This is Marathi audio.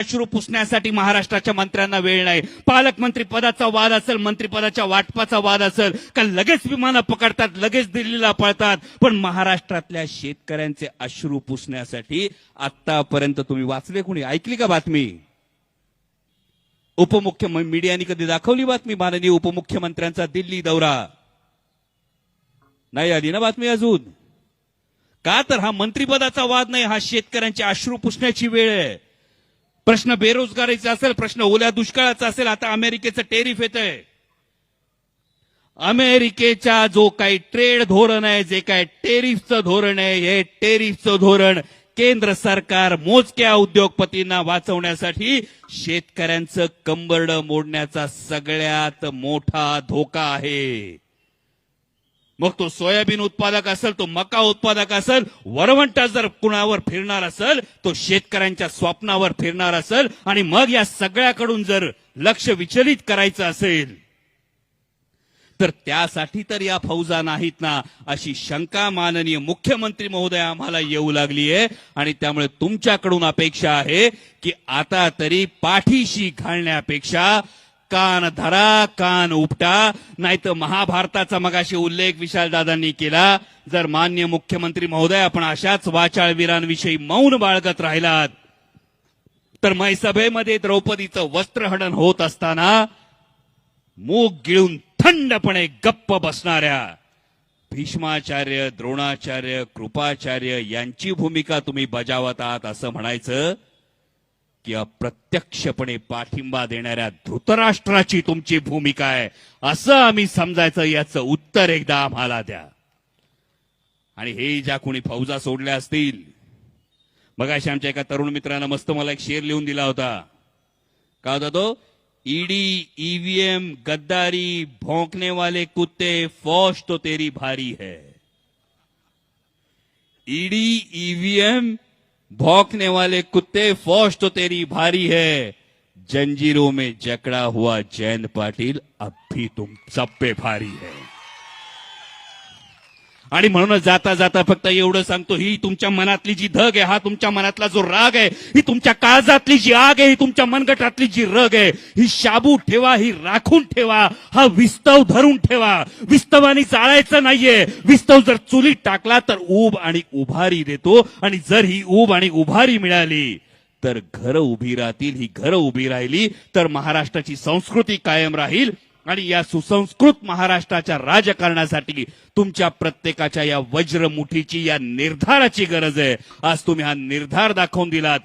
अश्रू पुसण्यासाठी महाराष्ट्राच्या मंत्र्यांना वेळ नाही. पालकमंत्री पदाचा वाद असेल, मंत्रिपदाच्या वाटपाचा वाद असेल का लगेच विमानं पकडतात, लगेच दिल्लीला पळतात. पण महाराष्ट्रातल्या शेतकऱ्यांचे अश्रू पुसण्यासाठी आतापर्यंत तुम्ही वाचले कोणी, ऐकली का बातमी? उपमुख्यमंत्री मीडियाने कधी दाखवली बातमी माननीय उपमुख्यमंत्र्यांचा दिल्ली दौरा? नाही आली ना बातमी अजून. का तर हा मंत्रिपदाचा वाद नाही, हा शेतकऱ्यांचे अश्रू पुसण्याची वेळ आहे. प्रश्न बेरोजगारीचा असेल, प्रश्न ओल्या दुष्काळाचा असेल, आता अमेरिकेचं टेरिफ येतंय. अमेरिकेचा जो काही ट्रेड धोरण आहे, जे काय टेरिफचं धोरण आहे, हे टेरिफचं धोरण केंद्र सरकार मोजक्या उद्योगपतींना वाचवण्यासाठी शेतकऱ्यांचं कंबरडं मोडण्याचा सगळ्यात मोठा धोका आहे. मग तो सोयाबीन उत्पादक असेल, तो मका उत्पादक असेल, वरवंटा जर कुणावर फिरणार असेल, तो शेतकऱ्यांच्या स्वप्नावर फिरणार असेल. आणि मग या सगळ्याकडून जर लक्ष विचलित करायचं असेल तर त्यासाठी तर या फौजा नाहीत ना, अशी शंका माननीय मुख्यमंत्री महोदय आम्हाला येऊ लागली आहे. आणि त्यामुळे तुमच्याकडून अपेक्षा आहे की आता तरी पाठीशी घालण्यापेक्षा कान धरा, कान उपटा. नाही तर महाभारताचा मगाशी उल्लेख विशालदादांनी केला, जर मान्य मुख्यमंत्री महोदय आपण अशाच वाचाळवीरांविषयी मौन बाळगत राहिलात तर मैसभेमध्ये द्रौपदीचं वस्त्रहनन होत असताना मूग गिळून थंडपणे गप्प बसणाऱ्या भीष्माचार्य, द्रोणाचार्य, कृपाचार्य यांची भूमिका तुम्ही बजावत आहात असं म्हणायचं की अप्रत्यक्षपणे पाठिंबा देणाऱ्या धृतराष्ट्राची तुमची भूमिका आहे असं आम्ही समजायचं? याचं उत्तर एकदा आम्हाला द्या. आणि हे ज्या कोणी फौजा सोडल्या असतील, मगाशी आमच्या एका तरुण मित्रानं मस्त मला एक शेर लिहून दिला होता. का होता तो? ईडी, ईवीएम, गद्दारी, भौंकने वाले कुत्ते, फौज तो तेरी भारी है. ईडी, ईवीएम, भौंकने वाले कुत्ते, फौज तो तेरी भारी है. जंजीरों में जकड़ा हुआ जयंत पाटील अब भी तुम सब पे भारी है. आणि म्हणूनच जाता जाता फक्त एवढं सांगतो, ही तुमच्या मनातली जी धग आहे, हा तुमच्या मनातला जो राग आहे, ही तुमच्या काळजातली जी आग आहे, ही तुमच्या मनगटातली जी रग आहे, ही शाबू ठेवा, ही राखून ठेवा, हा विस्तव धरून ठेवा. विस्तवानी जाळायचं नाहीये. विस्तव जर चुलीत टाकला तर ऊब आणि उभारी देतो. आणि जर ही ऊब आणि उभारी मिळाली तर घरं उभी राहतील. ही घरं उभी राहिली तर महाराष्ट्राची संस्कृती कायम राहील. आणि या सुसंस्कृत महाराष्ट्राच्या राजकारणासाठी तुमच्या प्रत्येकाच्या या वज्रमुठीची, या निर्धाराची गरज आहे. आज तुम्ही हा निर्धार दाखवून दिलात.